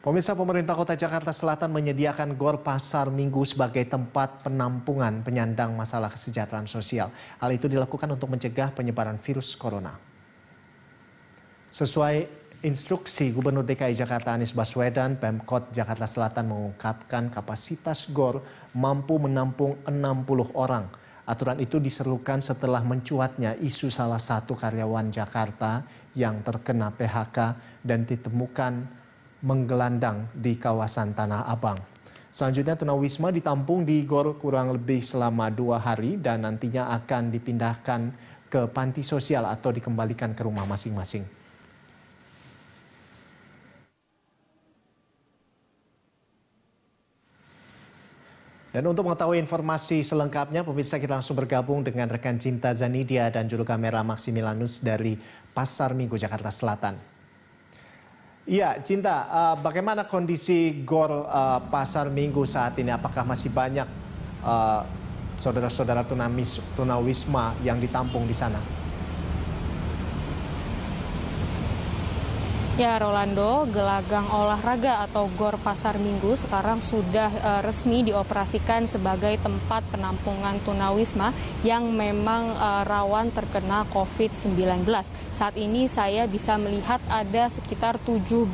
Pemirsa, pemerintah Kota Jakarta Selatan menyediakan Gor Pasar Minggu sebagai tempat penampungan penyandang masalah kesejahteraan sosial. Hal itu dilakukan untuk mencegah penyebaran virus corona. Sesuai instruksi Gubernur DKI Jakarta Anies Baswedan, Pemkot Jakarta Selatan mengungkapkan kapasitas Gor mampu menampung 60 orang. Aturan itu diserukan setelah mencuatnya isu salah satu karyawan Jakarta yang terkena PHK dan ditemukan menggelandang di kawasan Tanah Abang. Selanjutnya tunawisma ditampung di Gor kurang lebih selama 2 hari dan nantinya akan dipindahkan ke panti sosial atau dikembalikan ke rumah masing-masing. Dan untuk mengetahui informasi selengkapnya, pemirsa, kita langsung bergabung dengan rekan Cinta Zanidia dan juru kamera Maximilianus dari Pasar Minggu Jakarta Selatan. Iya, Cinta, bagaimana kondisi Gor Pasar Minggu saat ini? Apakah masih banyak saudara-saudara tunawisma yang ditampung di sana? Ya, Rolando, gelagang olahraga atau Gor Pasar Minggu sekarang sudah resmi dioperasikan sebagai tempat penampungan tunawisma yang memang rawan terkena COVID-19. Saat ini saya bisa melihat ada sekitar 17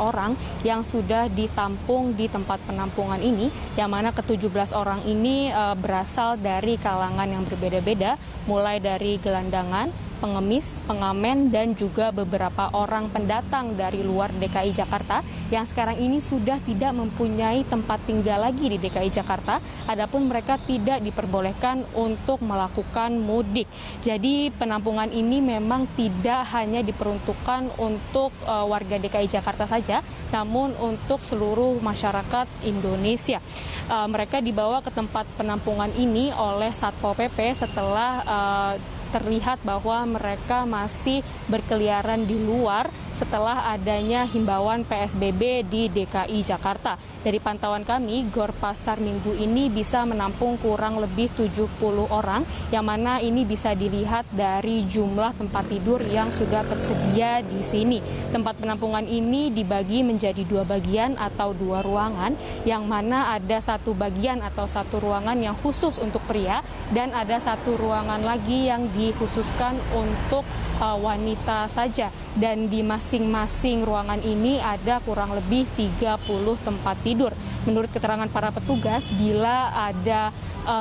orang yang sudah ditampung di tempat penampungan ini, yang mana ke-17 orang ini berasal dari kalangan yang berbeda-beda, mulai dari gelandangan, pengemis, pengamen, dan juga beberapa orang pendatang dari luar DKI Jakarta yang sekarang ini sudah tidak mempunyai tempat tinggal lagi di DKI Jakarta. Adapun mereka tidak diperbolehkan untuk melakukan mudik. Jadi penampungan ini memang tidak hanya diperuntukkan untuk warga DKI Jakarta saja, namun untuk seluruh masyarakat Indonesia. Mereka dibawa ke tempat penampungan ini oleh Satpol PP setelah terlihat bahwa mereka masih berkeliaran di luar setelah adanya himbauan PSBB di DKI Jakarta. Dari pantauan kami, Gor Pasar Minggu ini bisa menampung kurang lebih 70 orang, yang mana ini bisa dilihat dari jumlah tempat tidur yang sudah tersedia di sini. Tempat penampungan ini dibagi menjadi 2 bagian atau 2 ruangan, yang mana ada 1 bagian atau 1 ruangan yang khusus untuk pria, dan ada 1 ruangan lagi yang dikhususkan untuk wanita saja. Dan di masing-masing ruangan ini ada kurang lebih 30 tempat tidur. Menurut keterangan para petugas, bila ada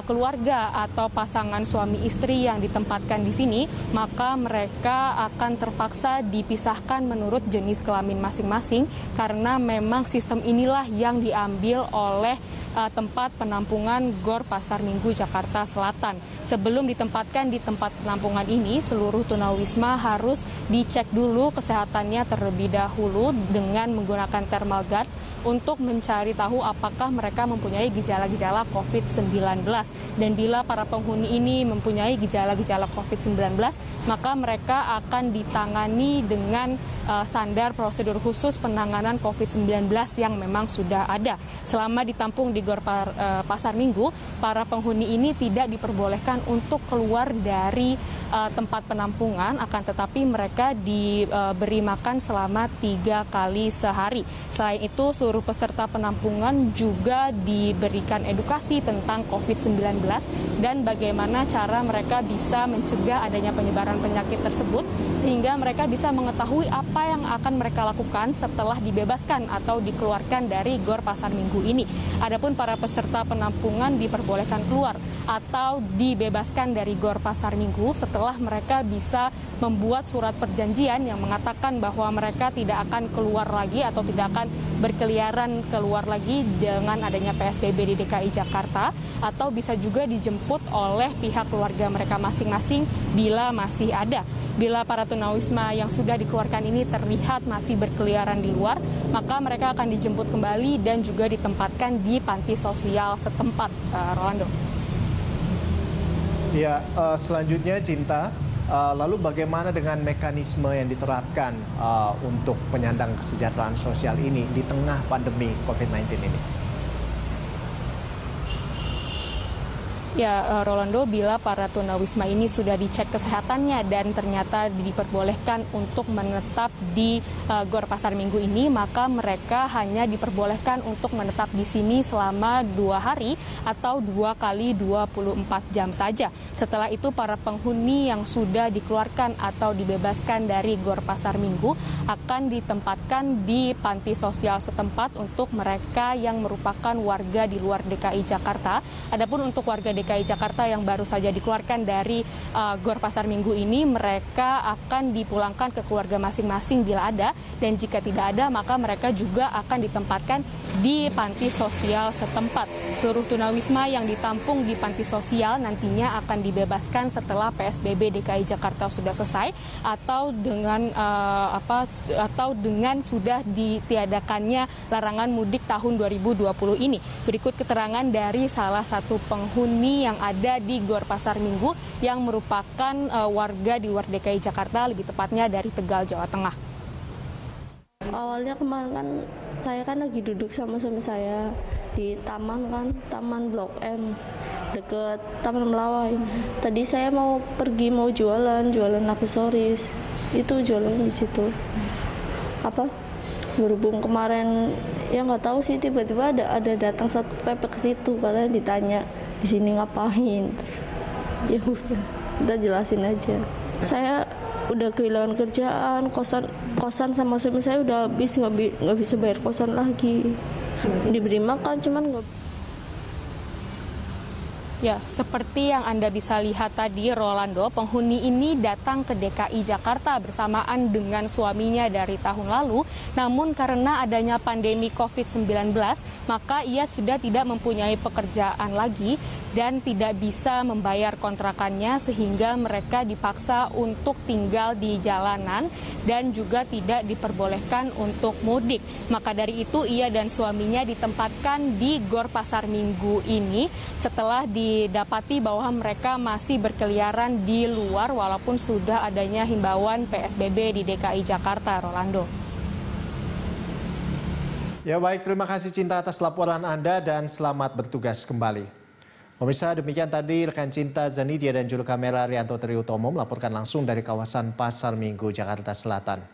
keluarga atau pasangan suami istri yang ditempatkan di sini, maka mereka akan terpaksa dipisahkan menurut jenis kelamin masing-masing, karena memang sistem inilah yang diambil oleh tempat penampungan Gor Pasar Minggu Jakarta Selatan. Sebelum ditempatkan di tempat penampungan ini, seluruh tunawisma harus dicek dulu kesehatannya terlebih dahulu dengan menggunakan thermal guard untuk mencari tahu apakah mereka mempunyai gejala-gejala COVID-19. Dan bila para penghuni ini mempunyai gejala-gejala COVID-19, maka mereka akan ditangani dengan standar prosedur khusus penanganan COVID-19 yang memang sudah ada. Selama ditampung di Gor Pasar Minggu, para penghuni ini tidak diperbolehkan untuk keluar dari tempat penampungan, akan tetapi mereka diberi makan selama 3 kali sehari. Selain itu, seluruh peserta penampungan juga diberikan edukasi tentang COVID-19 dan bagaimana cara mereka bisa mencegah adanya penyebaran penyakit tersebut, sehingga mereka bisa mengetahui apa yang akan mereka lakukan setelah dibebaskan atau dikeluarkan dari Gor Pasar Minggu ini. Adapun para peserta penampungan diperbolehkan keluar atau dibebaskan dari Gor Pasar Minggu setelah mereka bisa membuat surat perjanjian yang mengatakan bahwa mereka tidak akan keluar lagi atau tidak akan berkeliaran keluar lagi dengan adanya PSBB di DKI Jakarta, atau bisa juga dijemput oleh pihak keluarga mereka masing-masing bila masih ada. Bila para tunawisma yang sudah dikeluarkan ini terlihat masih berkeliaran di luar, maka mereka akan dijemput kembali dan juga ditempatkan di panti sosial setempat. Rolando. Ya, selanjutnya Cinta, lalu bagaimana dengan mekanisme yang diterapkan untuk penyandang kesejahteraan sosial ini di tengah pandemi COVID-19 ini? Ya, Rolando, bila para tunawisma ini sudah dicek kesehatannya dan ternyata diperbolehkan untuk menetap di Gor Pasar Minggu ini, maka mereka hanya diperbolehkan untuk menetap di sini selama 2 hari atau 2 kali 24 jam saja. Setelah itu para penghuni yang sudah dikeluarkan atau dibebaskan dari Gor Pasar Minggu akan ditempatkan di panti sosial setempat untuk mereka yang merupakan warga di luar DKI Jakarta. Adapun untuk warga DKI Jakarta yang baru saja dikeluarkan dari Gor Pasar Minggu ini, mereka akan dipulangkan ke keluarga masing-masing bila ada, dan jika tidak ada maka mereka juga akan ditempatkan di panti sosial setempat. Seluruh tunawisma yang ditampung di panti sosial nantinya akan dibebaskan setelah PSBB DKI Jakarta sudah selesai atau dengan sudah ditiadakannya larangan mudik tahun 2020 ini. Berikut keterangan dari salah satu penghuni yang ada di Gor Pasar Minggu yang merupakan warga di luar DKI Jakarta, lebih tepatnya dari Tegal, Jawa Tengah. Awalnya kemarin kan saya lagi duduk sama suami saya di taman Blok M deket Taman Melawai. Tadi saya mau pergi jualan aksesoris, itu jualan di situ. Berhubung kemarin ya nggak tahu sih, tiba-tiba ada datang satu PP ke situ, katanya ditanya di sini ngapain, terus ya udah jelasin aja. Saya udah kehilangan kerjaan, kosan sama suami saya udah habis, nggak bisa bayar kosan lagi. Diberi makan cuman nggak. Ya, seperti yang Anda bisa lihat tadi, Rolando, penghuni ini datang ke DKI Jakarta bersamaan dengan suaminya dari tahun lalu. Namun karena adanya pandemi COVID-19, maka ia sudah tidak mempunyai pekerjaan lagi dan tidak bisa membayar kontrakannya, sehingga mereka dipaksa untuk tinggal di jalanan dan juga tidak diperbolehkan untuk mudik. Maka dari itu ia dan suaminya ditempatkan di Gor Pasar Minggu ini setelah didapati bahwa mereka masih berkeliaran di luar walaupun sudah adanya himbauan PSBB di DKI Jakarta, Rolando. Ya baik, terima kasih Cinta atas laporan Anda dan selamat bertugas kembali. Pemirsa, demikian tadi rekan Cinta Zanidia dan juru kamera Rianto Triutomo melaporkan langsung dari kawasan Pasar Minggu, Jakarta Selatan.